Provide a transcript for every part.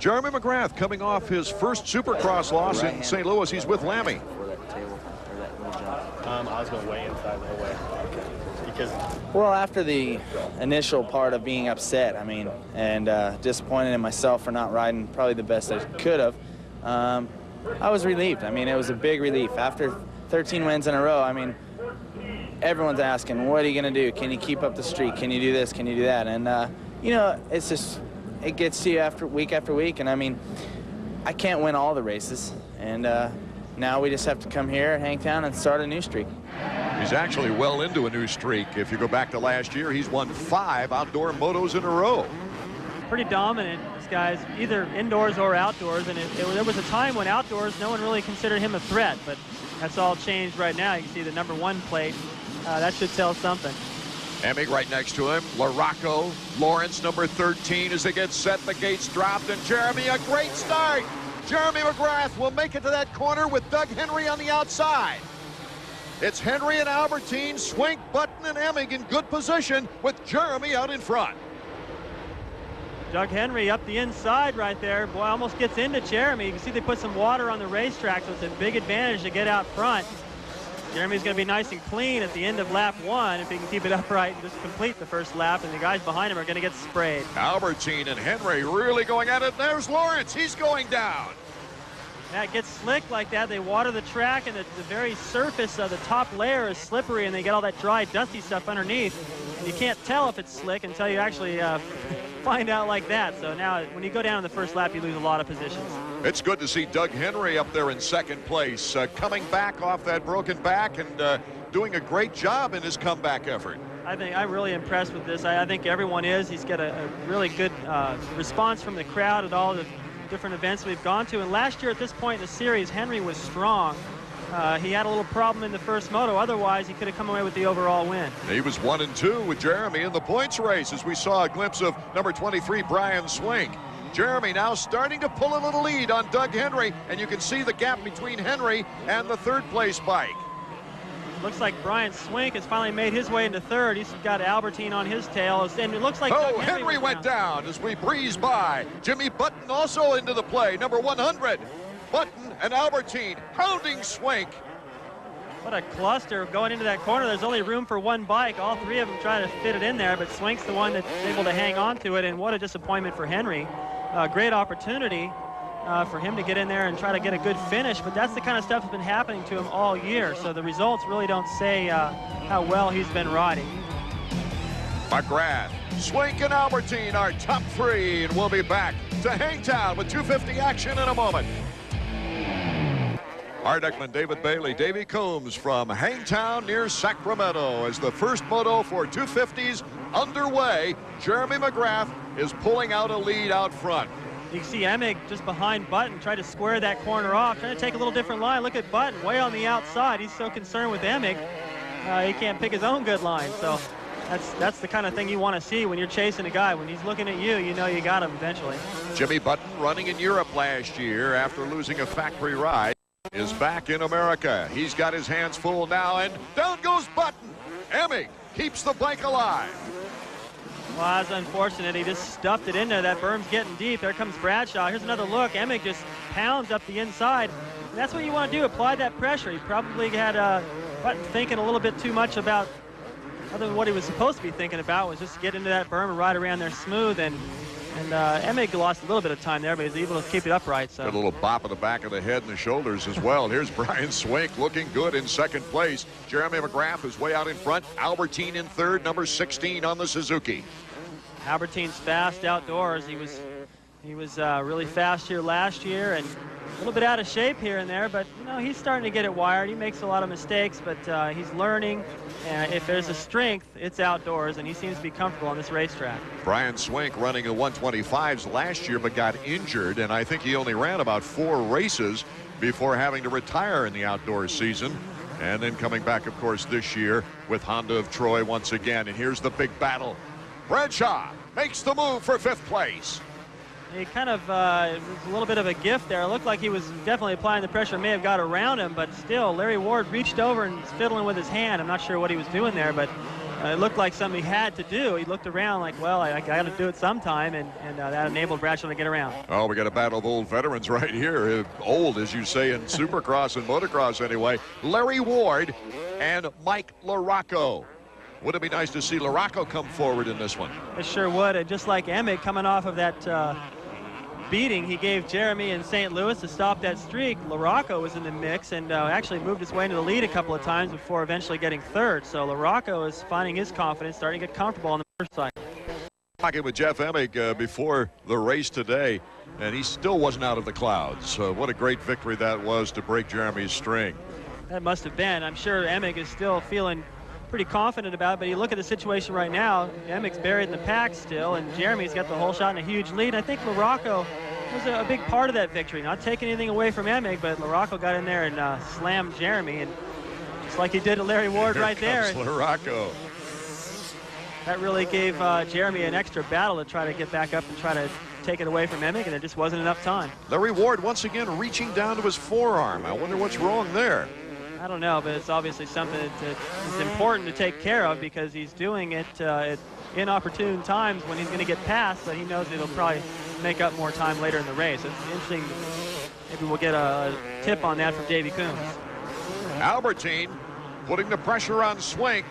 Jeremy McGrath coming off his first Supercross loss in St. Louis. He's with Lammy. I was going way inside the whole way. Because well, after the initial part of being upset, I mean, and disappointed in myself for not riding probably the best I could have, I was relieved. I mean, it was a big relief. After 13 wins in a row, I mean, everyone's asking, what are you going to do? Can you keep up the streak? Can you do this? Can you do that? And, you know, it's just, it gets to you after week, and I mean, I can't win all the races, and now we just have to come here at Hangtown and start a new streak. He's actually well into a new streak. If you go back to last year, he's won 5 outdoor motos in a row. Pretty dominant, this guy's either indoors or outdoors, and there was a time when outdoors no one really considered him a threat, but that's all changed right now. You can see the #1 plate. That should tell something. Emig right next to him. LaRocco, Lawrence, number 13, as they get set. The gates dropped, and Jeremy, a great start. Jeremy McGrath will make it to that corner with Doug Henry on the outside. It's Henry and Albertine, Swink, Button, and Emig in good position with Jeremy out in front. Doug Henry up the inside right there. Boy, almost gets into Jeremy. You can see they put some water on the racetrack, so it's a big advantage to get out front. Jeremy's going to be nice and clean at the end of lap 1 if he can keep it upright and just complete the first lap, and the guys behind him are going to get sprayed. Albertine and Henry really going at it. There's Lawrence. He's going down. Yeah, it gets slick like that. They water the track, and the very surface of the top layer is slippery, and they get all that dry, dusty stuff underneath. And you can't tell if it's slick until you actually find out like that. So now, when you go down in the first lap, you lose a lot of positions. It's good to see Doug Henry up there in second place, coming back off that broken back and doing a great job in his comeback effort. I'm really impressed with this. I think everyone is. He's got a really good response from the crowd at all the different events we've gone to. And last year at this point in the series, Henry was strong. He had a little problem in the first moto. Otherwise, he could have come away with the overall win. He was 1 and 2 with Jeremy in the points race, as we saw a glimpse of number 23, Brian Swink. Jeremy now starting to pull a little lead on Doug Henry, and you can see the gap between Henry and the third place bike. Looks like Brian Swink has finally made his way into third. He's got Albertine on his tail, and it looks like Doug Henry went down as we breeze by. Jimmy Button also into the play, number 100. Button and Albertine hounding Swink. What a cluster going into that corner. There's only room for 1 bike. All 3 of them trying to fit it in there, but Swink's the one that's able to hang on to it, and what a disappointment for Henry. Great opportunity for him to get in there and try to get a good finish, but that's the kind of stuff that's been happening to him all year, so the results really don't say how well he's been riding. McGrath, Swink, and Albertine are top 3, and we'll be back to Hangtown with 250 action in a moment. Art Ekman, David Bailey, Davey Combs from Hangtown near Sacramento as the first moto for 250s underway. Jeremy McGrath is pulling out a lead out front. You can see Emig just behind Button, try to square that corner off, trying to take a little different line. Look at Button way on the outside. He's so concerned with Emig, he can't pick his own good line. So that's the kind of thing you want to see when you're chasing a guy. When he's looking at you, you know you got him eventually. Jimmy Button, running in Europe last year after losing a factory ride, is back in America. He's got his hands full now, and down goes Button. Emig keeps the bike alive. Well, that's unfortunate. He just stuffed it in there. That berm's getting deep. There comes Bradshaw. Here's another look. Emig just pounds up the inside. And that's what you want to do, apply that pressure. He probably had Button thinking a little bit too much about, other than what he was supposed to be thinking about, was just get into that berm and ride around there smooth. And Emig lost a little bit of time there, but he was able to keep it upright. So. A little bop of the back of the head and the shoulders as well. Here's Brian Swink looking good in second place. Jeremy McGrath is way out in front. Albertine in third, number 16 on the Suzuki. Albertine's fast outdoors. He was really fast here last year, and a little bit out of shape here and there, but you know, he's starting to get it wired. He makes a lot of mistakes, but he's learning. If there's a strength, it's outdoors, and he seems to be comfortable on this racetrack. Brian Swink running the 125s last year, but got injured, and I think he only ran about 4 races before having to retire in the outdoor season. And then coming back, of course, this year with Honda of Troy once again. And here's the big battle. Bradshaw makes the move for 5th place. He kind of was a little bit of a gift there. It looked like he was definitely applying the pressure, may have got around him, but still, Larry Ward reached over and was fiddling with his hand. I'm not sure what he was doing there, but it looked like something he had to do. He looked around like, well, I got to do it sometime, and that enabled Bradshaw to get around. Oh, we got a battle of old veterans right here. Old, as you say, in Supercross and motocross anyway. Larry Ward and Mike LaRocco. Would it be nice to see LaRocco come forward in this one? It sure would. And just like Emmett coming off of that beating he gave Jeremy in St. Louis to stop that streak, LaRocco was in the mix and actually moved his way into the lead a couple of times before eventually getting third. So LaRocco is finding his confidence, starting to get comfortable on the motorcycle. Talking with Jeff Emig before the race today, and he still wasn't out of the clouds. So what a great victory that was to break Jeremy's string. That must have been. I'm sure Emig is still feeling pretty confident about it, but you look at the situation right now, Emig's buried in the pack still, and Jeremy's got the whole shot in a huge lead. I think LaRocco was a big part of that victory. Not taking anything away from Emig, but LaRocco got in there and slammed Jeremy, and just like he did to Larry Ward right there. LaRocco. That really gave Jeremy an extra battle to try to get back up and try to take it away from Emig, and there just wasn't enough time. Larry Ward once again reaching down to his forearm. I wonder what's wrong there. I don't know, but it's obviously something that is important to take care of because he's doing it at inopportune times when he's going to get past, but he knows it'll probably make up more time later in the race. It's interesting. Maybe we'll get a tip on that from Davey Coombs. Albertine putting the pressure on Swink.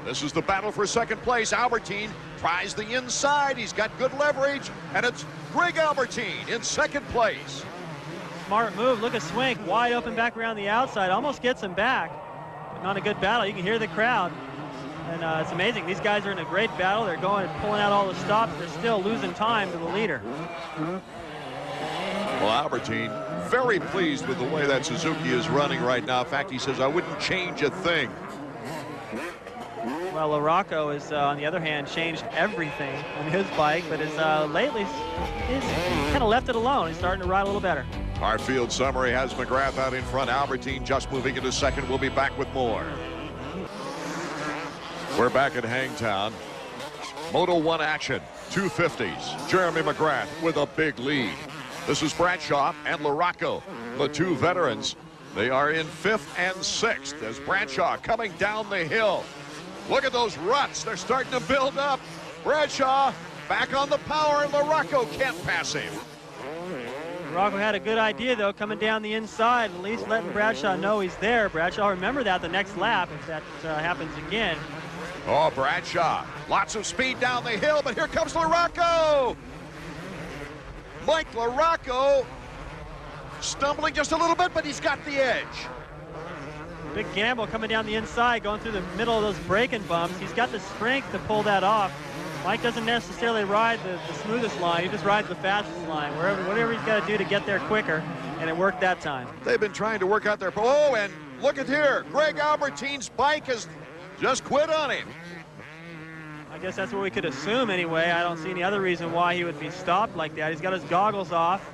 This is the battle for second place. Albertine tries the inside. He's got good leverage, and it's Greg Albertine in second place. Smart move. Look at Swink, wide open back around the outside. Almost gets him back, but not a good battle. You can hear the crowd, and it's amazing. These guys are in a great battle. They're going and pulling out all the stops. They're still losing time to the leader. Well, Albertine very pleased with the way that Suzuki is running right now. In fact, he says, I wouldn't change a thing. Well, LaRocco is, on the other hand, changed everything on his bike, but lately he's kind of left it alone. He's starting to ride a little better. Our field summary has McGrath out in front. Albertine just moving into second. We'll be back with more. We're back at Hangtown. Moto 1 action, 250s. Jeremy McGrath with a big lead. This is Bradshaw and LaRocco, the two veterans. They are in 5th and 6th as Bradshaw coming down the hill. Look at those ruts. They're starting to build up. Bradshaw back on the power, and LaRocco can't pass him. LaRocco had a good idea, though, coming down the inside, at least letting Bradshaw know he's there. Bradshaw, remember that the next lap if that happens again. Oh, Bradshaw, lots of speed down the hill, but here comes LaRocco. Mike LaRocco stumbling just a little bit, but he's got the edge. Big gamble coming down the inside, going through the middle of those braking bumps. He's got the strength to pull that off. Mike doesn't necessarily ride the smoothest line. He just rides the fastest line, whatever he's got to do to get there quicker, and it worked that time. They've been trying to work out their... Oh, and look at here. Greg Albertine's bike has just quit on him. I guess that's what we could assume anyway. I don't see any other reason why he would be stopped like that. He's got his goggles off,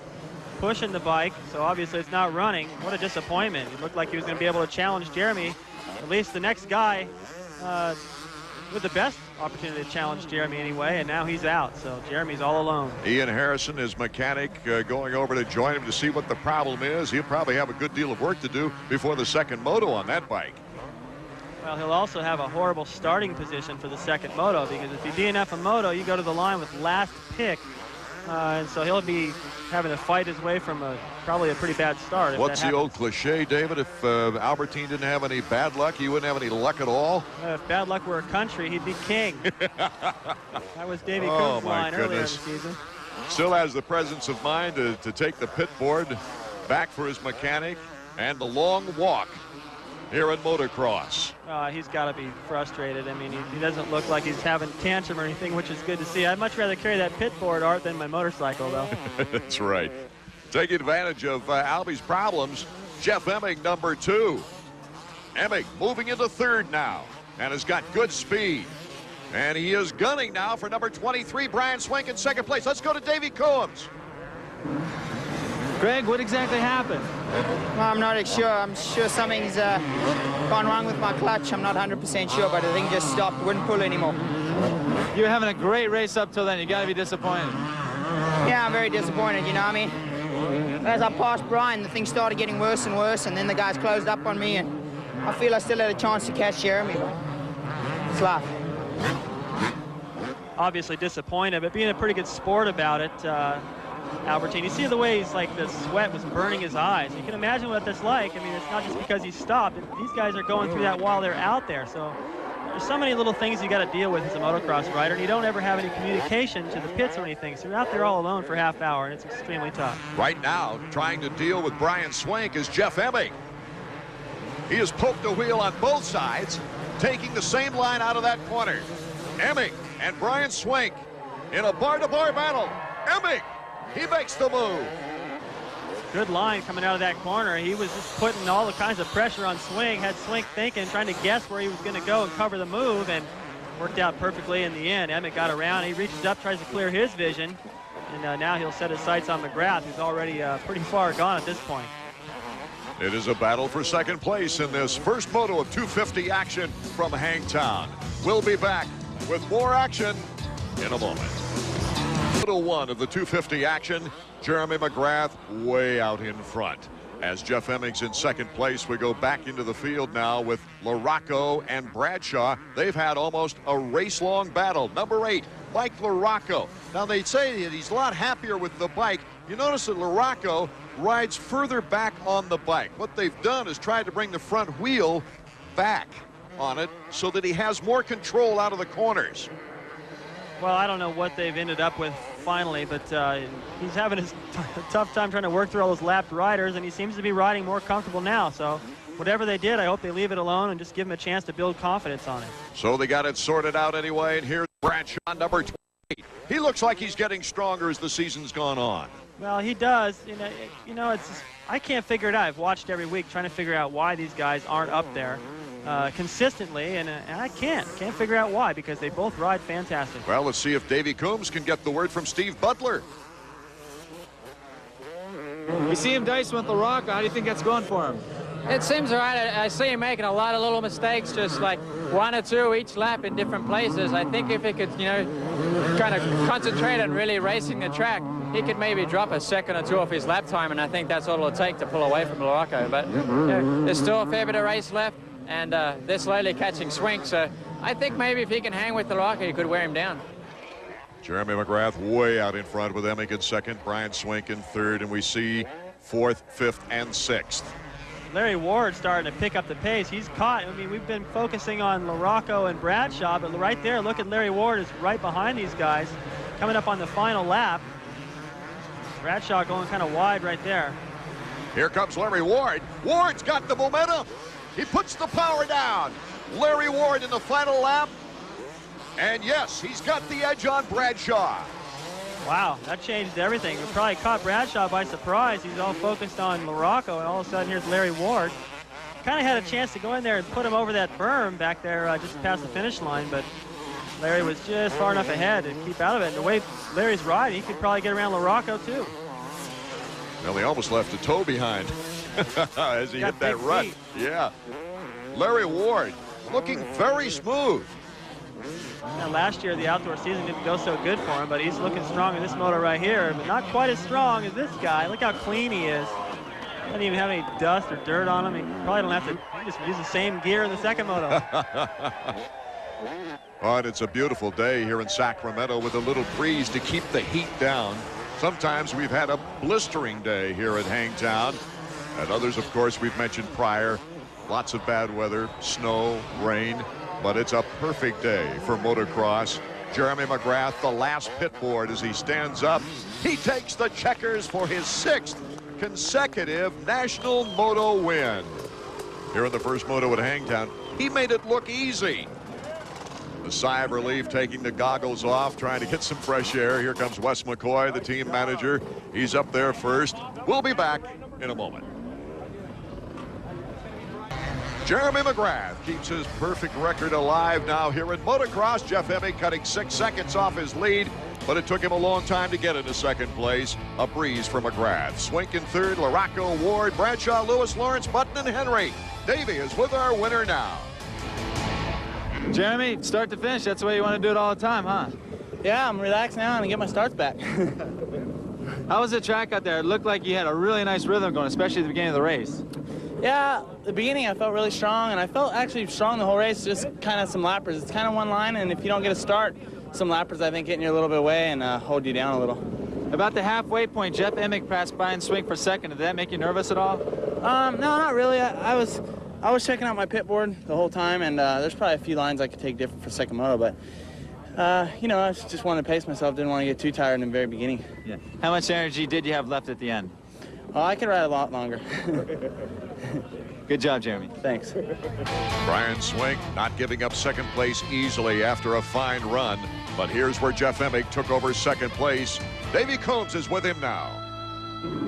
pushing the bike, so obviously it's not running. What a disappointment. It looked like he was going to be able to challenge Jeremy, at least the next guy with the best opportunity to challenge Jeremy anyway, and now he's out, so Jeremy's all alone. Ian Harrison, his mechanic, going over to join him to see what the problem is. He'll probably have a good deal of work to do before the second moto on that bike. Well, he'll also have a horrible starting position for the second moto, because if you DNF a moto, you go to the line with last pick, and so he'll be having to fight his way from probably a pretty bad start. What's the old cliche, David? If Albertine didn't have any bad luck, he wouldn't have any luck at all? If bad luck were a country, he'd be king. That was Davey Coombs' line earlier in the season. Still has the presence of mind to take the pit board back for his mechanic and the long walk here in motocross. He's got to be frustrated. I mean, he doesn't look like he's having tantrum or anything, which is good to see. I'd much rather carry that pit board, Art, than my motorcycle, though. That's right. Taking advantage of Albie's problems, Jeff Emig, number 2. Emig moving into 3rd now and has got good speed. And he is gunning now for number 23, Brian Swink, in 2nd place. Let's go to Davey Coombs. Greg, what exactly happened? Well, I'm not sure. I'm sure something's gone wrong with my clutch. I'm not 100% sure, but the thing just stopped, wouldn't pull anymore. You were having a great race up till then. You got to be disappointed. Yeah, I'm very disappointed, you know. I mean, as I passed Brian, the thing started getting worse and worse, and then the guys closed up on me, and I feel I still had a chance to catch Jeremy, but it's life. obviously disappointed, but being a pretty good sport about it. Albertine, you see the way he's like, the sweat was burning his eyes. You can imagine what that's like. I mean, it's not just because he stopped. These guys are going through that while they're out there. So there's so many little things you got to deal with as a motocross rider, and you don't ever have any communication to the pits or anything. So you're out there all alone for half hour, and it's extremely tough. Right now, trying to deal with Brian Swank is Jeff Emig. He has poked the wheel on both sides, taking the same line out of that corner. Emig and Brian Swank in a bar-to-bar battle. Emig, he makes the move. Good line coming out of that corner. He was just putting all the kinds of pressure on Swink, had Swink thinking, trying to guess where he was going to go and cover the move, and worked out perfectly in the end. Emmett got around. He reaches up, tries to clear his vision, and now he'll set his sights on McGrath, who's already pretty far gone at this point. It is a battle for second place in this first moto of 250 action from Hangtown. We'll be back with more action in a moment. Moto 1 of the 250 action, Jeremy McGrath way out in front. As Jeff Emmig's in second place, we go back into the field now with LaRocco and Bradshaw. They've had almost a race-long battle. Number 8, Mike LaRocco. Now, they say that he's a lot happier with the bike. You notice that LaRocco rides further back on the bike. What they've done is tried to bring the front wheel back on it so that he has more control out of the corners. Well, I don't know what they've ended up with finally, but he's having a tough time trying to work through all those lapped riders, and he seems to be riding more comfortable now. So whatever they did, I hope they leave it alone and just give him a chance to build confidence on it. So they got it sorted out anyway, and here's Bradshaw, number 20. He looks like he's getting stronger as the season's gone on. Well, he does. You know, it's just, I can't figure it out. I've watched every week trying to figure out why these guys aren't up there consistently, and I can't figure out why, because they both ride fantastic. Well, let's see if Davey Coombs can get the word from Steve Butler. We see him dicing with LaRocco. How do you think that's going for him? It seems all right. I see him making a lot of little mistakes, just like 1 or 2 each lap in different places. I think if he could, you know, kind of concentrate on really racing the track, he could maybe drop a second or 2 off his lap time, and I think that's all it'll take to pull away from LaRocco. But you know, there's still a fair bit of race left, and they're slowly catching Swink, so I think maybe if he can hang with LaRocco, he could wear him down. Jeremy McGrath way out in front with Emig in second, Brian Swink in third, and we see 4th, 5th, and 6th. Larry Ward starting to pick up the pace. He's caught. I mean, we've been focusing on LaRocco and Bradshaw, but right there, look at Larry Ward is right behind these guys, coming up on the final lap. Bradshaw going kind of wide right there. Here comes Larry Ward. Ward's got the momentum. He puts the power down. Larry Ward in the final lap. And yes, he's got the edge on Bradshaw. Wow, that changed everything. We probably caught Bradshaw by surprise. He's all focused on LaRocco, and all of a sudden here's Larry Ward. Kind of had a chance to go in there and put him over that berm back there just past the finish line, but Larry was just far enough ahead to keep out of it. And the way Larry's riding, he could probably get around LaRocco too. Well, he almost left a toe behind as he hit that rut. Yeah. Larry Ward looking very smooth. Now, last year, the outdoor season didn't go so good for him, but he's looking strong in this moto right here, but not quite as strong as this guy. Look how clean he is. Doesn't even have any dust or dirt on him. He probably don't have to just use the same gear in the second moto. But it's a beautiful day here in Sacramento with a little breeze to keep the heat down. Sometimes we've had a blistering day here at Hangtown. At others, of course, we've mentioned prior. Lots of bad weather, snow, rain. But it's a perfect day for motocross. Jeremy McGrath, the last pit board as he stands up. He takes the checkers for his 6th consecutive national moto win. Here in the first moto at Hangtown, he made it look easy. A sigh of relief, taking the goggles off, trying to get some fresh air. Here comes Wes McCoy, the team manager. He's up there first. We'll be back in a moment. Jeremy McGrath keeps his perfect record alive now here in motocross. Jeff Emig cutting 6 seconds off his lead, but it took him a long time to get into second place. A breeze for McGrath. Swink in third, LaRocco, Ward, Bradshaw, Lewis, Lawrence, Button, and Henry. Davey is with our winner now. Jeremy, start to finish, that's the way you want to do it all the time, huh? Yeah, I'm relaxed now and get my starts back. How was the track out there? It looked like you had a really nice rhythm going, especially at the beginning of the race. Yeah, the beginning I felt really strong, and I felt actually strong the whole race, just kind of some lappers. It's kind of one line, and if you don't get a start, some lappers, I think, getting you a little bit away and hold you down a little. About the halfway point, Jeff Emig passed by and swing for second. Did that make you nervous at all? No, not really. I was checking out my pit board the whole time, and there's probably a few lines I could take different for second moto, but you know, I just wanted to pace myself. Didn't want to get too tired in the very beginning. Yeah. How much energy did you have left at the end? Oh, I could ride a lot longer. Good job, Jeremy. Thanks. Brian Swink not giving up second place easily after a fine run. But here's where Jeff Emig took over second place. Davey Combs is with him now.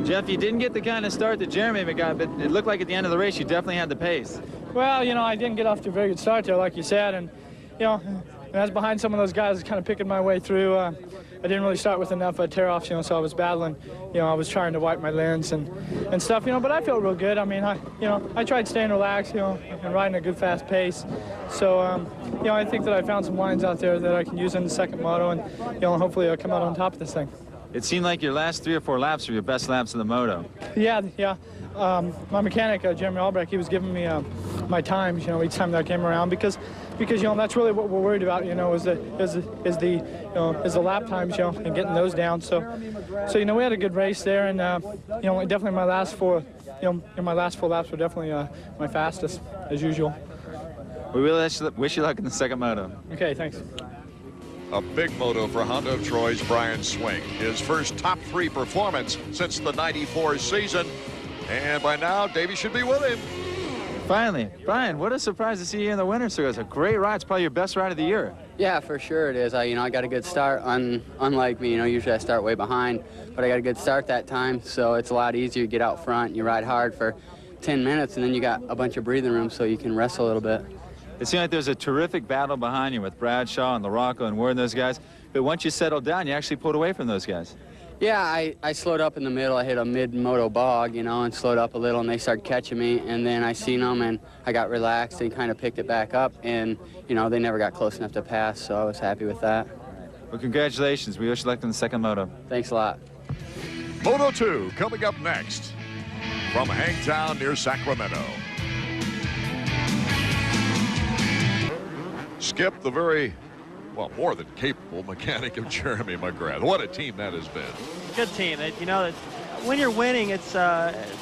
Jeff, you didn't get the kind of start that Jeremy got, but it looked like at the end of the race you definitely had the pace. Well, you know, I didn't get off to a very good start there, like you said, and, you know, and I was behind some of those guys kind of picking my way through. I didn't really start with enough tear-offs, you know, so I was battling. You know, I was trying to wipe my lens and stuff, you know, but I felt real good. I mean, I tried staying relaxed, you know, and riding a good fast pace. So, you know, I think that I found some lines out there that I can use in the second moto, and, you know, hopefully I'll come out on top of this thing. It seemed like your last 3 or 4 laps were your best laps of the moto. Yeah. My mechanic, Jeremy Albrecht, he was giving me my times, you know, each time that I came around because you know that's really what we're worried about, you know, is the lap times, you know, and getting those down. So you know, we had a good race there, and you know, definitely my last 4 laps were definitely my fastest as usual. We really wish you luck in the second moto. Okay, thanks. A big moto for Honda of Troy's Brian Swink. His first top 3 performance since the '94 season. And by now, Davey should be with him. Finally. Brian, what a surprise to see you in the winter circle. It's a great ride. It's probably your best ride of the year. Yeah, for sure it is. I got a good start. Unlike me, you know, usually I start way behind, but I got a good start that time, so it's a lot easier. You get out front, you ride hard for 10 minutes, and then you got a bunch of breathing room so you can rest a little bit. It seemed like there's a terrific battle behind you with Bradshaw and LaRocco and Ward and those guys, but once you settled down, you actually pulled away from those guys. Yeah, I slowed up in the middle. I hit a mid-moto bog, you know, and slowed up a little, and they started catching me, and then I seen them, and I got relaxed and kind of picked it back up, and, you know, they never got close enough to pass, so I was happy with that. Well, congratulations. We wish you luck in the second moto. Thanks a lot. Moto 2 coming up next from Hangtown near Sacramento. Skip, the very, well, more than capable mechanic of Jeremy McGrath. What a team that has been. Good team. You know, when you're winning, it's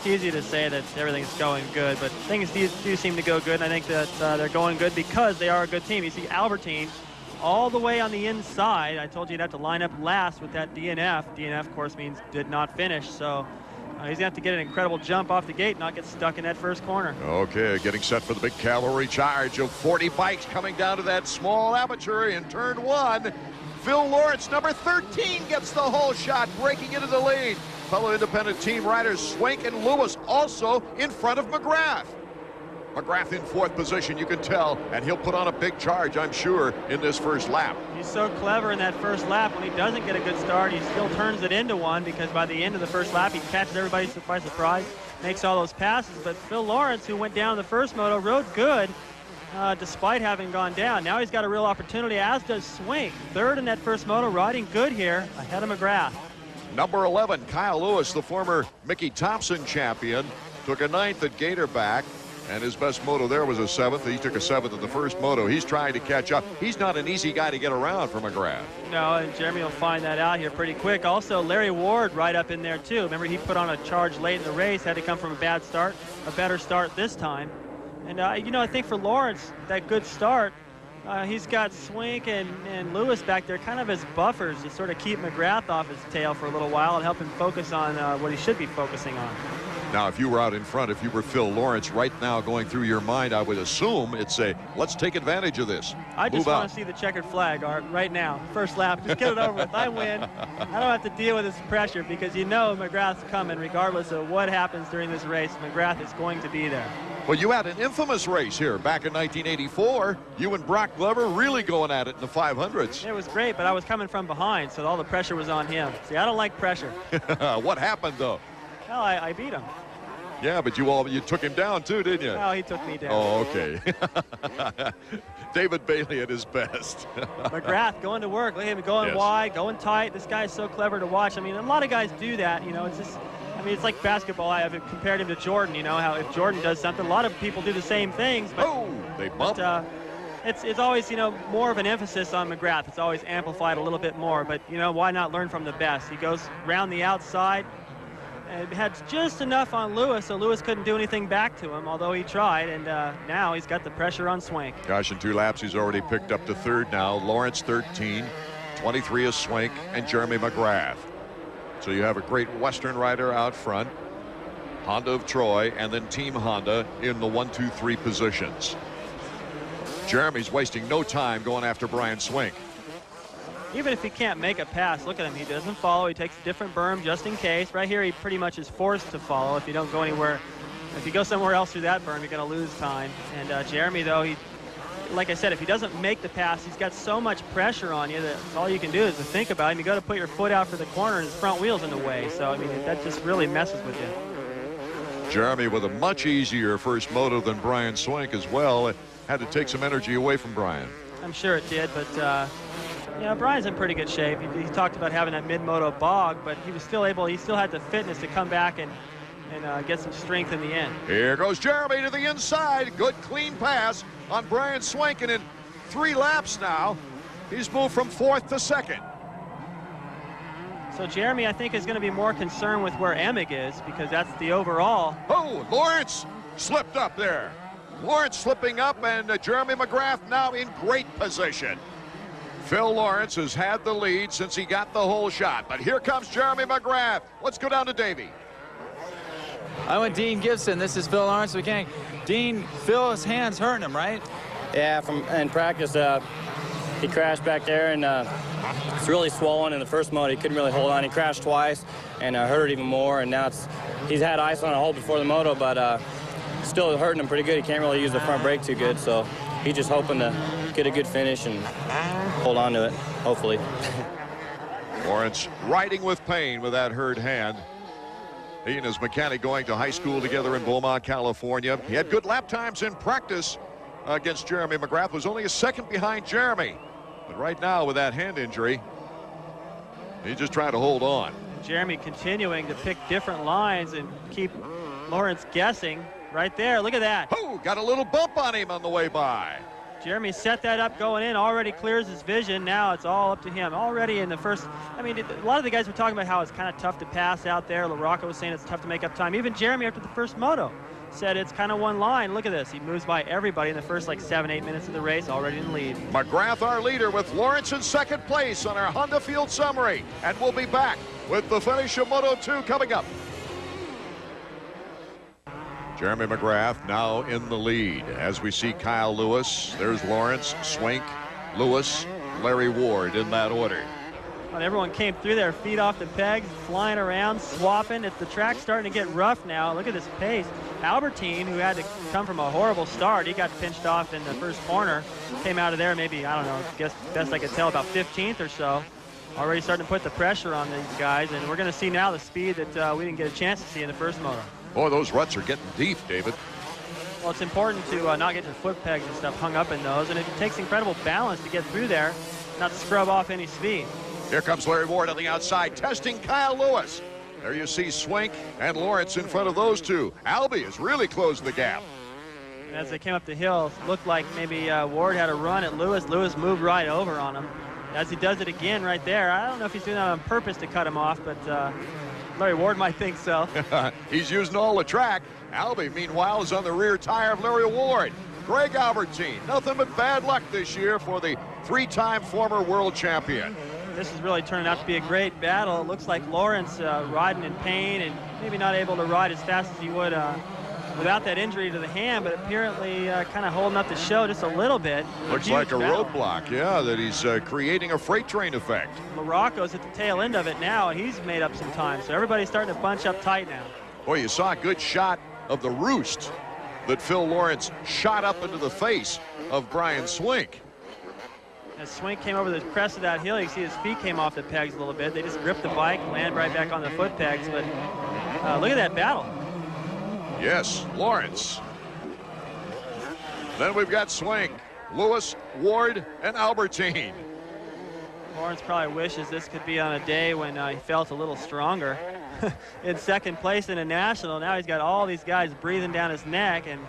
easy to say that everything's going good, but things do seem to go good, and I think that they're going good because they are a good team. You see Albertine all the way on the inside. I told you you'd have to line up last with that DNF. DNF, of course, means did not finish, so he's going to have to get an incredible jump off the gate, not get stuck in that first corner. Okay, getting set for the big cavalry charge of 40 bikes coming down to that small aperture in turn 1. Phil Lawrence, number 13, gets the whole shot, breaking into the lead. Fellow independent team riders Swink and Lewis also in front of McGrath. McGrath in 4th position, you can tell, and he'll put on a big charge, I'm sure, in this first lap. He's so clever in that first lap. When he doesn't get a good start, he still turns it into one, because by the end of the first lap, he catches everybody by surprise, makes all those passes. But Phil Lawrence, who went down the first moto, rode good despite having gone down. Now he's got a real opportunity, as does Swink. 3rd in that first moto, riding good here, ahead of McGrath. Number 11, Kyle Lewis, the former Mickey Thompson champion, took a 9th at Gatorback. And his best moto there was a 7th. He took a 7th in the first moto. He's trying to catch up. He's not an easy guy to get around for McGrath. No, and Jeremy will find that out here pretty quick. Also, Larry Ward right up in there, too. Remember, he put on a charge late in the race, had to come from a bad start, a better start this time. And, you know, I think for Lawrence, that good start, he's got Swink and Lewis back there kind of as buffers to sort of keep McGrath off his tail for a little while and help him focus on what he should be focusing on. Now, if you were out in front, if you were Phil Lawrence, right now going through your mind, I would assume it's a, let's take advantage of this. I just want to see the checkered flag, Art, right now. First lap, just get it over with. I win. I don't have to deal with this pressure because you know McGrath's coming regardless of what happens during this race. McGrath is going to be there. Well, you had an infamous race here back in 1984. You and Brock Glover really going at it in the 500s. It was great, but I was coming from behind, so all the pressure was on him. See, I don't like pressure. What happened, though? Well, I beat him. Yeah, but you took him down too, didn't you? No, he took me down. Oh, okay. David Bailey at his best. McGrath going to work. Look at him going wide, going tight. This guy's so clever to watch. I mean, a lot of guys do that. You know, it's just, I mean, it's like basketball. I have compared him to Jordan. You know, how if Jordan does something, a lot of people do the same things. But, they bump. it's always, you know, more of an emphasis on McGrath. It's always amplified a little bit more, but, you know, why not learn from the best? He goes around the outside and had just enough on Lewis, so Lewis couldn't do anything back to him, although he tried, and now he's got the pressure on Swink. Gosh, in 2 laps, he's already picked up to 3rd now. Lawrence 13, 23 is Swink, and Jeremy McGrath. So you have a great Western rider out front, Honda of Troy, and then Team Honda in the 1, 2, 3 positions. Jeremy's wasting no time going after Brian Swink. Even if he can't make a pass, look at him. He doesn't follow. He takes a different berm just in case. Right here, he pretty much is forced to follow if you don't go anywhere. If you go somewhere else through that berm, you're going to lose time. And Jeremy, though, he, like I said, if he doesn't make the pass, he's got so much pressure on you that all you can do is to think about him. You got to put your foot out for the corner, and his front wheel's in the way. So, I mean, that just really messes with you. Jeremy with a much easier first moto than Brian Swink as well. It had to take some energy away from Brian. I'm sure it did, but you know, Brian's in pretty good shape. He talked about having that mid-moto bog, but he was still able, he still had the fitness to come back and get some strength in the end. Here goes Jeremy to the inside. Good clean pass on Brian Swink, and in 3 laps now, he's moved from 4th to 2nd. So Jeremy, I think, is going to be more concerned with where Emig is, because that's the overall. Oh, Lawrence slipped up there. Lawrence slipping up, and Jeremy McGrath now in great position. Phil Lawrence has had the lead since he got the whole shot, but here comes Jeremy McGrath. Let's go down to Davey. I went Dean Gibson. This is Phil Lawrence mechanic. Dean, Phil's hand's hurting him, right? Yeah, in practice, he crashed back there, and it's really swollen in the first moto. He couldn't really hold on. He crashed twice and hurt it even more, and now he's had ice on a hole before the moto, but still hurting him pretty good. He can't really use the front brake too good, so he's just hoping to get a good finish and hold on to it, hopefully. Lawrence riding with pain with that hurt hand. He and his mechanic going to high school together in Beaumont, California. He had good lap times in practice against Jeremy McGrath. Was only a 2nd behind Jeremy. But right now with that hand injury, he's just trying to hold on. Jeremy continuing to pick different lines and keep Lawrence guessing. Right there, look at that. Oh, got a little bump on him on the way by. Jeremy set that up going in, already clears his vision. Now it's all up to him. Already in the first, I mean, a lot of the guys were talking about how it's kind of tough to pass out there. LaRocca was saying it's tough to make up time. Even Jeremy, after the first moto, said it's kind of one line. Look at this. He moves by everybody in the first, like, 7-8 minutes of the race, already in the lead. McGrath, our leader, with Lawrence in 2nd place on our Honda Field Summary. And we'll be back with the finish of Moto 2 coming up. Jeremy McGrath now in the lead as we see Kyle Lewis. There's Lawrence, Swink, Lewis, Larry Ward in that order. And everyone came through there, feet off the pegs, flying around, swapping. The track's starting to get rough now. Look at this pace. Albertine, who had to come from a horrible start, he got pinched off in the first corner. Came out of there maybe, I don't know, guess best I could tell, about 15th or so. Already starting to put the pressure on these guys, and we're going to see now the speed that we didn't get a chance to see in the first moto. Boy, those ruts are getting deep, David. Well, it's important to not get your foot pegs and stuff hung up in those, and it takes incredible balance to get through there, not scrub off any speed. Here comes Larry Ward on the outside, testing Kyle Lewis. There you see Swink and Lawrence in front of those two. Albie has really closed the gap. And as they came up the hill, it looked like maybe Ward had a run at Lewis. Lewis moved right over on him. As he does it again right there, I don't know if he's doing that on purpose to cut him off, but Larry Ward might think so. He's using all the track. Albie, meanwhile, is on the rear tire of Larry Ward. Greg Albertine, nothing but bad luck this year for the 3-time former world champion. This is really turning out to be a great battle. It looks like Lawrence riding in pain and maybe not able to ride as fast as he would without that injury to the hand, but apparently kind of holding up the show just a little bit. Looks like a roadblock, yeah, that he's creating a freight train effect. Larocco's at the tail end of it now, and he's made up some time, so everybody's starting to bunch up tight now. Boy, you saw a good shot of the roost that Phil Lawrence shot up into the face of Brian Swink. As Swink came over the crest of that hill, you see his feet came off the pegs a little bit. They just gripped the bike, land right back on the foot pegs, but look at that battle. Yes, Lawrence. Then we've got Swink, Lewis, Ward, and Albertine. Lawrence probably wishes this could be on a day when he felt a little stronger. In 2nd place in a national, now he's got all these guys breathing down his neck, and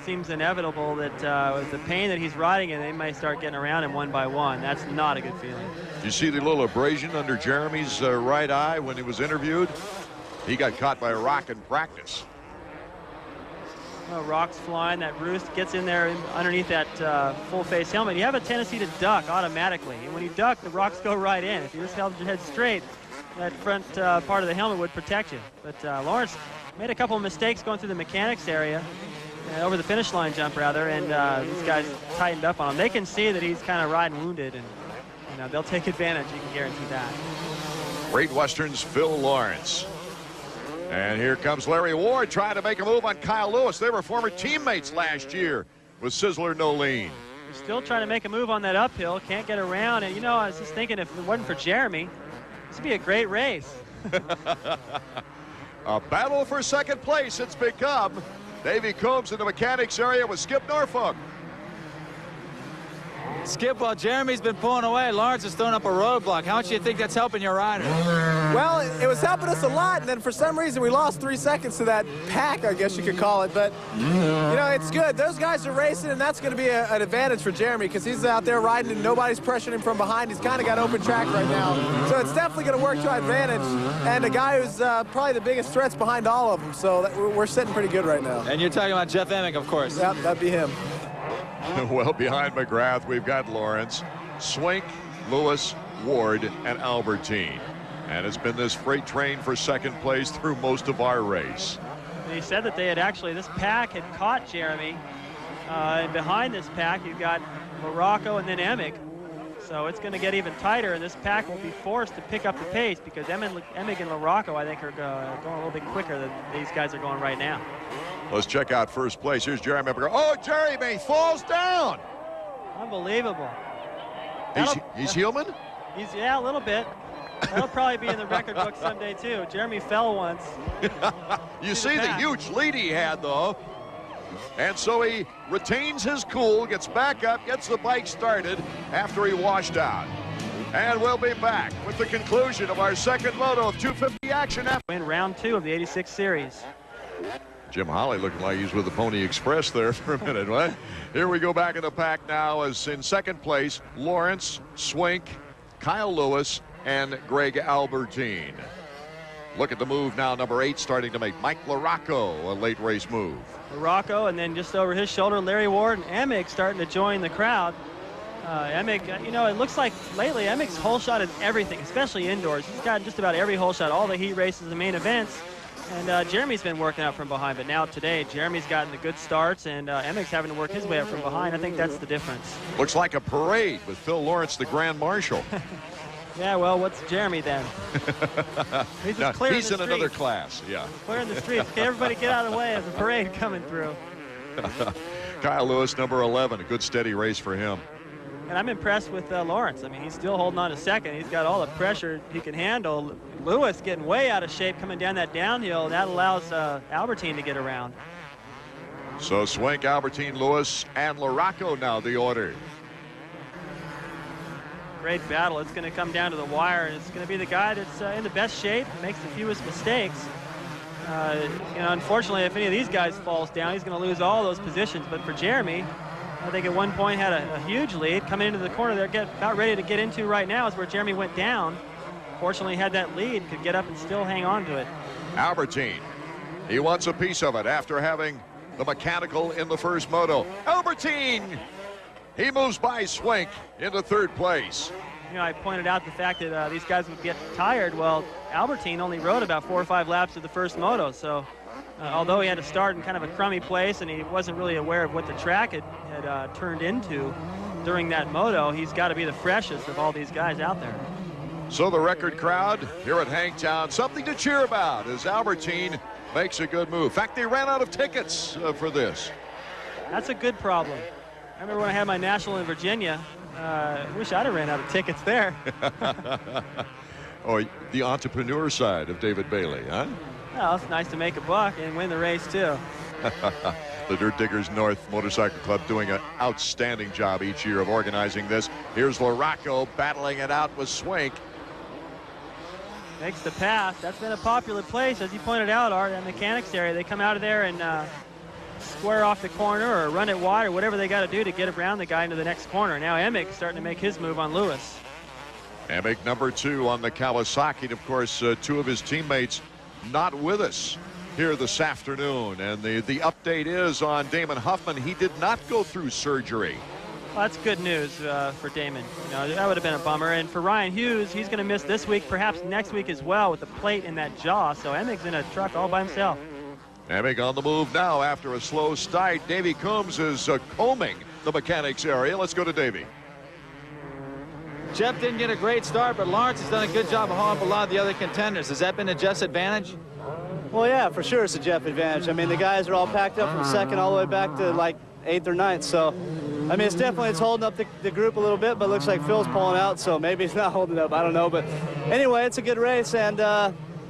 seems inevitable that with the pain that he's riding in, they may start getting around him one by one. That's not a good feeling. You see the little abrasion under Jeremy's right eye when he was interviewed? He got caught by a rock in practice. Oh, rocks flying, that roost gets in there underneath that full face helmet. You have a tendency to duck automatically. And when you duck, the rocks go right in. If you just held your head straight, that front part of the helmet would protect you. But Lawrence made a couple of mistakes going through the mechanics area, over the finish line jump rather, and these guys tightened up on him. They can see that he's kind of riding wounded, and they'll take advantage, you can guarantee that. Great Western's Phil Lawrence. And here comes Larry Ward trying to make a move on Kyle Lewis. They were former teammates last year with Sizzler Nolene. Still trying to make a move on that uphill, can't get around, and I was just thinking if it wasn't for Jeremy, this would be a great race. A battle for second place it's become. Davey Combs in the mechanics area with Skip Norfolk. Skip, while Jeremy's been pulling away, Lawrence is throwing up a roadblock. How much do you think that's helping your rider? Well, it was helping us a lot, and then for some reason we lost 3 seconds to that pack, I guess you could call it. But, it's good. Those guys are racing, and that's going to be an advantage for Jeremy because he's out there riding and nobody's pressuring him from behind. He's kind of got open track right now. So it's definitely going to work to our advantage. And a guy who's probably the biggest threats behind all of them. So we're sitting pretty good right now. And you're talking about Jeff Emick, of course. Yep, that'd be him. Well, behind McGrath, we've got Lawrence, Swink, Lewis, Ward, and Albertine. And it's been this freight train for second place through most of our race. And he said that they had actually, this pack had caught Jeremy. And behind this pack, you've got Morocco and then Emick. So it's going to get even tighter, and this pack will be forced to pick up the pace because Emick and Morocco, I think, are going a little bit quicker than these guys are going right now. Let's check out first place. Here's Jeremy. Oh, Jeremy falls down. Unbelievable. He's human? Yeah, a little bit. That'll probably be in the record book someday, too. Jeremy fell once. You see the huge lead he had, though. And so he retains his cool, gets back up, gets the bike started after he washed out. And we'll be back with the conclusion of our second moto of 250 action. In round 2 of the 86 series. Jim Holly looking like he's with the Pony Express there for a minute. Right? Here we go back in the pack now as in second place, Lawrence, Swink, Kyle Lewis, and Greg Albertine. Look at the move now, number 8 starting to make Mike Larocco a late race move. Larocco, and then just over his shoulder, Larry Ward and Emick starting to join the crowd. Emick, it looks like lately Emick's hole shot is everything, especially indoors. He's got just about every hole shot, all the heat races, the main events. And Jeremy's been working out from behind, but now today, Jeremy's gotten the good starts, and Emick's having to work his way up from behind. I think that's the difference. Looks like a parade with Phil Lawrence, the Grand Marshal. Yeah, well, what's Jeremy then? He's just clearing he's the in streets. another class, yeah. Clearing the streets. Okay, everybody get out of the way of the parade coming through. Kyle Lewis, number 11, a good steady race for him. And I'm impressed with Lawrence. I mean, he's still holding on to second. He's got all the pressure he can handle. Lewis getting way out of shape coming down that downhill. That allows Albertine to get around. So Swink, Albertine, Lewis, and Larocco now the order. Great battle. It's going to come down to the wire, and it's going to be the guy that's in the best shape, makes the fewest mistakes. Unfortunately, if any of these guys falls down, he's going to lose all those positions. But for Jeremy, I think at one point had a huge lead coming into the corner there, about ready to get into right now is where Jeremy went down. Fortunately, had that lead, could get up and still hang on to it. Albertine, he wants a piece of it after having the mechanical in the first moto. Albertine, he moves by Swink into third place. I pointed out the fact that these guys would get tired. Well, Albertine only rode about 4 or 5 laps of the first moto, so although he had to start in kind of a crummy place and he wasn't really aware of what the track had turned into during that moto, he's got to be the freshest of all these guys out there. So the record crowd here at Hangtown, something to cheer about as Albertine makes a good move. In fact, they ran out of tickets for this. That's a good problem. I remember when I had my national in Virginia, I wish I'd have ran out of tickets there. Oh, the entrepreneur side of David Bailey, huh? Well, it's nice to make a buck and win the race, too. The Dirt Diggers North Motorcycle Club doing an outstanding job each year of organizing this. Here's Larocco battling it out with Swink. Makes the pass. That's been a popular place, as you pointed out, Art, in the mechanics area. They come out of there and square off the corner or run it wide or whatever they got to do to get around the guy into the next corner. Now Emick starting to make his move on Lewis. Emick number 2 on the Kawasaki. And of course, 2 of his teammates not with us here this afternoon. And the update is on Damon Huffman. He did not go through surgery. Well, that's good news for Damon. You know, that would have been a bummer. And for Ryan Hughes, he's going to miss this week, perhaps next week as well, with the plate in that jaw. So Emick's in a truck all by himself. Emick on the move now after a slow start. Davey Coombs is combing the mechanics area. Let's go to Davey. Jeff didn't get a great start, but Lawrence has done a good job of hauling up a lot of the other contenders. Has that been a Jeff's advantage? Well, yeah, for sure it's a Jeff advantage. I mean, the guys are all packed up from second all the way back to like 8th or 9th. So, I mean, it's holding up the group a little bit, but it looks like Phil's pulling out, so maybe it's not holding up. I don't know. But anyway, it's a good race, and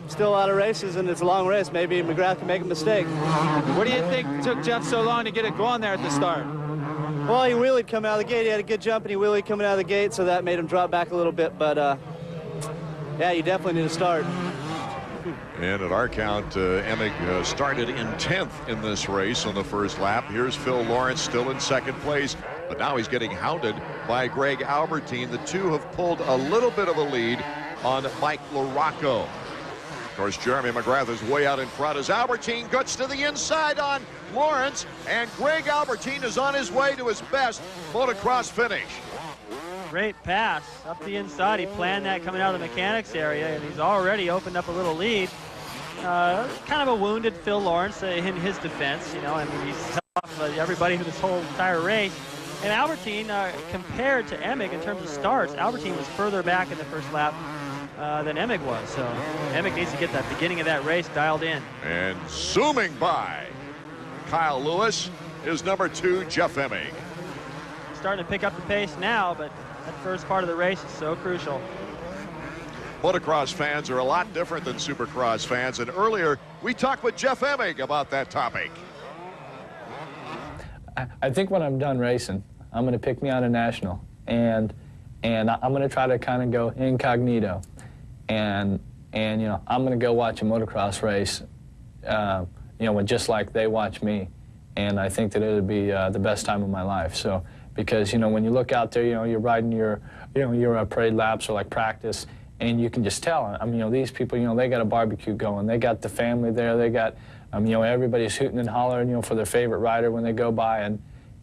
still a lot of races, and it's a long race. Maybe McGrath can make a mistake. What do you think took Jeff so long to get it going there at the start? Well, he wheelied coming out of the gate. He had a good jump, and he wheelied coming out of the gate, so that made him drop back a little bit. But, yeah, you definitely need to start. And at our count, Emick started in 10th in this race on the first lap. Here's Phil Lawrence still in second place, but now he's getting hounded by Greg Albertine. The two have pulled a little bit of a lead on Mike LaRocco. Of course, Jeremy McGrath is way out in front as Albertine gets to the inside on Lawrence, and Greg Albertine is on his way to his best motocross finish. Great pass up the inside. He planned that coming out of the mechanics area, and he's already opened up a little lead. Kind of a wounded Phil Lawrence in his defense, you know, and he's tough everybody for this whole entire race. And Albertine, compared to Emick in terms of starts, Albertine was further back in the first lap than Emick was. So Emick needs to get that beginning of that race dialed in. And zooming by Kyle Lewis is number 2, Jeff Emick. Starting to pick up the pace now, but that first part of the race is so crucial. Motocross fans are a lot different than Supercross fans, and earlier we talked with Jeff Emick about that topic. I think when I'm done racing, I'm going to pick me on a national, and I'm going to try to kind of go incognito, and you know, I'm going to go watch a motocross race, you know, just like they watch me, and I think that it would be the best time of my life. So, because you know, when you look out there, you know, you're riding your parade laps or like practice, and you can just tell. I mean, you know, these people, you know, they got a barbecue going, they got the family there, they got, you know, everybody's hooting and hollering, you know, for their favorite rider when they go by,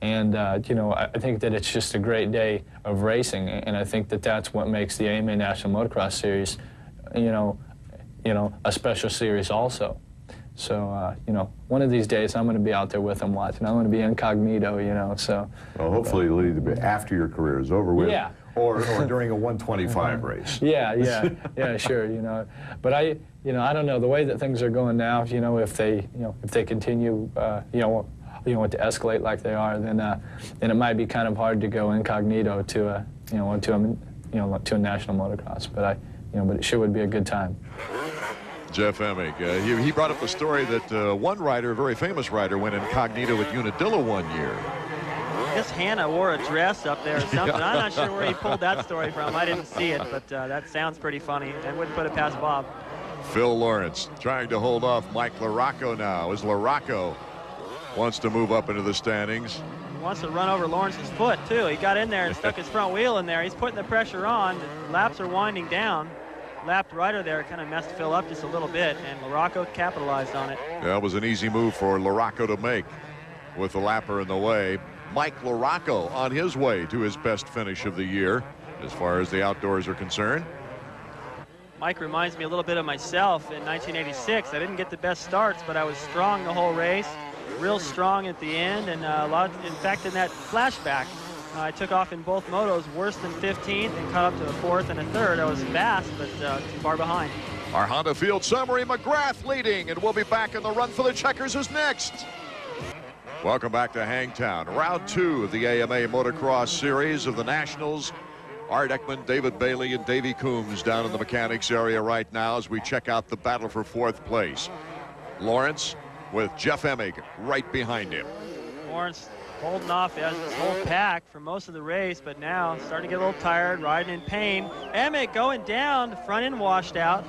and you know, I think that it's just a great day of racing, and I think that that's what makes the AMA National Motocross Series, you know, a special series also. So, you know, one of these days I'm going to be out there with them watching. I'm going to be incognito, you know, so. Well, hopefully it'll either be after your career is over with, yeah, or during a 125 race. Yeah, sure, you know. But you know, I don't know, the way that things are going now, you know, if they continue, you know, to escalate like they are, then it might be kind of hard to go incognito to a national motocross. But but it sure would be a good time. Jeff Emick, he brought up the story that one rider, a very famous rider, went incognito with Unadilla one year. I guess Hannah wore a dress up there or something. I'm not sure where he pulled that story from. I didn't see it, but that sounds pretty funny. I wouldn't put it past Bob. Phil Lawrence trying to hold off Mike LaRocco now as LaRocco wants to move up into the standings. He wants to run over Lawrence's foot, too. He got in there and stuck his front wheel in there. He's putting the pressure on. The laps are winding down. Lapped rider there kind of messed Phil up just a little bit, and LaRocco capitalized on it. That was an easy move for LaRocco to make with the lapper in the way. Mike LaRocco on his way to his best finish of the year as far as the outdoors are concerned. Mike reminds me a little bit of myself in 1986. I didn't get the best starts, but I was strong the whole race, real strong at the end, and in fact, in that flashback, I took off in both motos, worse than 15th, and caught up to a 4th and a 3rd. I was fast, but too far behind. Our Honda Field summary, McGrath leading, and we'll be back in the run for the checkers is next. Welcome back to Hangtown. Round 2 of the AMA Motocross Series of the Nationals. Art Ekman, David Bailey, and Davey Coombs down in the mechanics area right now as we check out the battle for 4th place. Lawrence with Jeff Emick right behind him. Lawrence holding off as his whole pack for most of the race, but now starting to get a little tired, riding in pain. Emick going down, the front end washed out.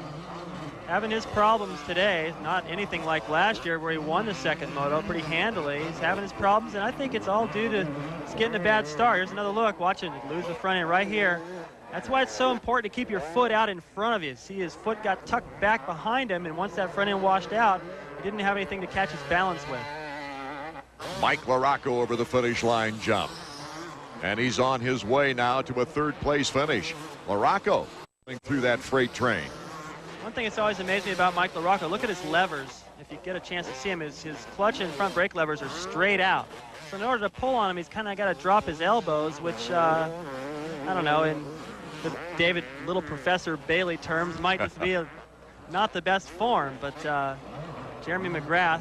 having his problems today, not anything like last year where he won the second moto pretty handily. He's having his problems, and I think it's all due to he's getting a bad start. Here's another look. Watch it. Lose the front end right here. That's why it's so important to keep your foot out in front of you. See, his foot got tucked back behind him, and once that front end washed out, he didn't have anything to catch his balance with. Mike LaRocco over the finish line jump. And he's on his way now to a third-place finish. LaRocco going through that freight train. One thing that's always amazed me about Mike LaRocco, look at his levers. If you get a chance to see him, his clutch and front brake levers are straight out. So in order to pull on him, he's kind of got to drop his elbows, which, I don't know, in the David Little Professor Bailey terms, might just be not the best form. But Jeremy McGrath,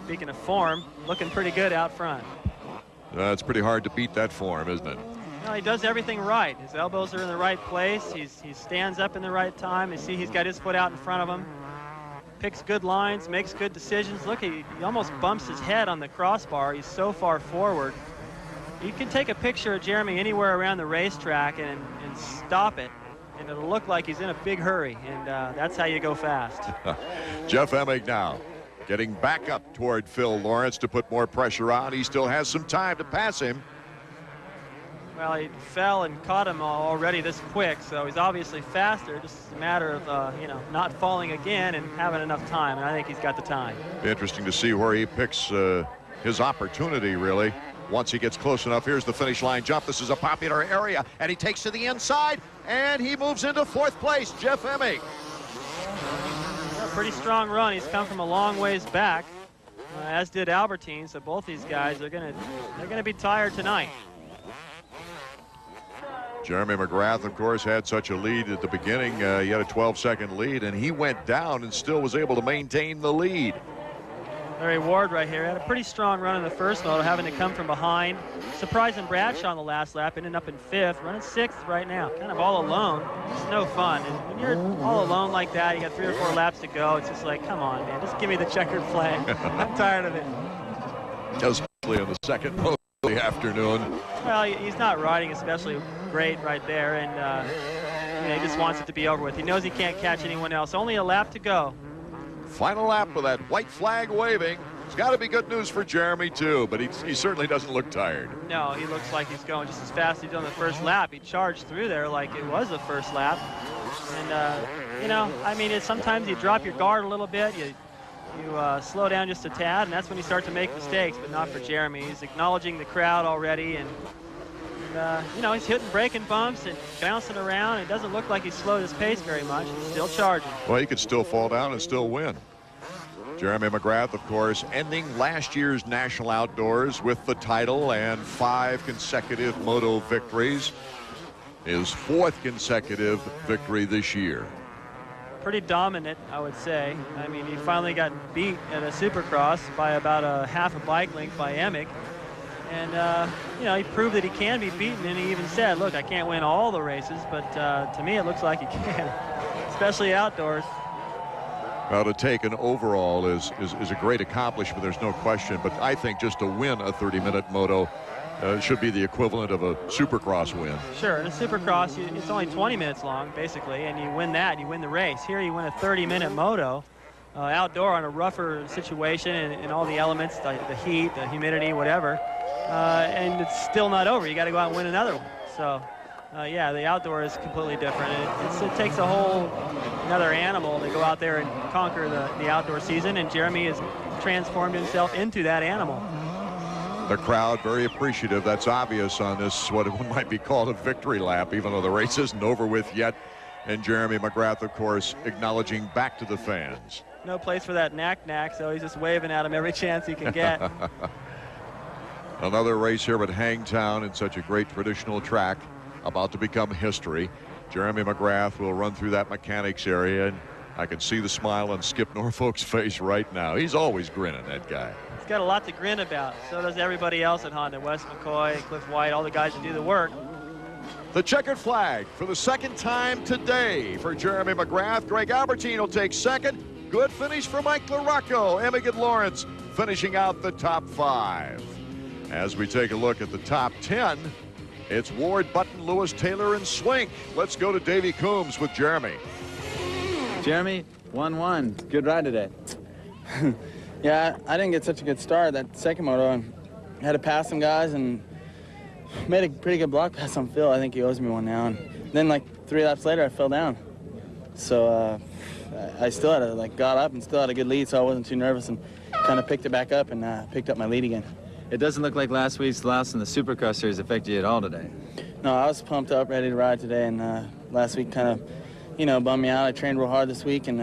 speaking of form, looking pretty good out front. It's pretty hard to beat that form, isn't it? No, he does everything right. His elbows are in the right place. He stands up in the right time. You see he's got his foot out in front of him. Picks good lines, makes good decisions. Look, he almost bumps his head on the crossbar. He's so far forward. You can take a picture of Jeremy anywhere around the racetrack and stop it, and it'll look like he's in a big hurry, and that's how you go fast. Jeff Emig now getting back up toward Phil Lawrence to put more pressure on. He still has some time to pass him. Well, he fell and caught him already this quick, so he's obviously faster. Just a matter of, you know, not falling again and having enough time, and I think he's got the time. Interesting to see where he picks his opportunity, really, once he gets close enough. Here's the finish line jump. This is a popular area, and he takes to the inside, and he moves into fourth place. Jeff Emig. Pretty strong run. He's come from a long ways back, as did Albertine. So both these guys are they're gonna be tired tonight. Jeremy McGrath, of course, had such a lead at the beginning. He had a 12-second lead, and he went down and still was able to maintain the lead. Larry Ward right here had a pretty strong run in the first moto, having to come from behind. Surprising Bradshaw on the last lap, ending up in fifth, running sixth right now. Kind of all alone. It's no fun. And when you're all alone like that, you got 3 or 4 laps to go. It's just like, come on, man, just give me the checkered flag. I'm tired of it. Especially in the second moto of the afternoon. Well, he's not riding especially great right there, and you know, he just wants it to be over with. He knows he can't catch anyone else. Only a lap to go. Final lap with that white flag waving. It's got to be good news for Jeremy, too, but he certainly doesn't look tired. No, he looks like he's going just as fast as he did on the first lap. He charged through there like it was the first lap. And, you know, I mean, sometimes you drop your guard a little bit. You slow down just a tad, and that's when you start to make mistakes, but not for Jeremy. He's acknowledging the crowd already, and you know, he's hitting braking bumps and bouncing around. It doesn't look like he's slowed his pace very much. He's still charging. Well, he could still fall down and still win. Jeremy McGrath, of course, ending last year's National Outdoors with the title and 5 consecutive moto victories. His 4th consecutive victory this year. Pretty dominant, I would say. I mean, he finally got beat at a Supercross by about a half a bike length by Emig. And, you know, he proved that he can be beaten, and he even said, look, I can't win all the races, but to me it looks like he can, especially outdoors. Well, to take an overall is a great accomplishment, there's no question, but I think just to win a 30-minute moto should be the equivalent of a Supercross win. Sure, in a Supercross, it's only 20 minutes long, basically, and you win that, you win the race. Here you win a 30-minute moto. Outdoor on a rougher situation and all the elements, the heat, the humidity, whatever, and it's still not over. You got to go out and win another one. So, yeah, the outdoor is completely different. It takes a whole another animal to go out there and conquer the outdoor season, and Jeremy has transformed himself into that animal. The crowd very appreciative. That's obvious on this, what might be called a victory lap, even though the race isn't over with yet. And Jeremy McGrath, of course, acknowledging back to the fans. No place for that knack-knack, so he's just waving at him every chance he can get. Another race here at Hangtown in such a great traditional track, about to become history. Jeremy McGrath will run through that mechanics area, and I can see the smile on Skip Norfolk's face right now. He's always grinning, that guy. He's got a lot to grin about. So does everybody else at Honda. Wes McCoy, Cliff White, all the guys that do the work. The checkered flag for the second time today for Jeremy McGrath. Greg Albertine will take second. Good finish for Mike LaRocco. Emig and Lawrence finishing out the top 5. As we take a look at the top 10, it's Ward, Button, Lewis, Taylor, and Swink. Let's go to Davey Coombs with Jeremy. Jeremy, 1-1. Good ride today. Yeah, I didn't get such a good start that second moto, and had to pass some guys and made a pretty good block pass on Phil. I think he owes me one now. And then like 3 laps later, I fell down. So I still had to got up and still had a good lead, so I wasn't too nervous and kind of picked it back up and picked up my lead again. It doesn't look like last week's loss in the Supercross Series affected you at all today. No, I was pumped up, ready to ride today, and last week kind of, bummed me out. I trained real hard this week and,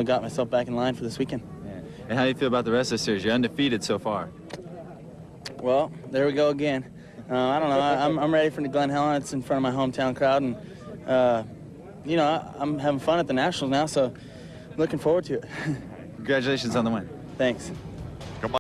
got myself back in line for this weekend. Yeah. And how do you feel about the rest of the series? You're undefeated so far. Well, there we go again. I don't know. I'm ready for the Glen Helen. It's in front of my hometown crowd, and I'm having fun at the Nationals now, so looking forward to it. Congratulations on the win. Thanks.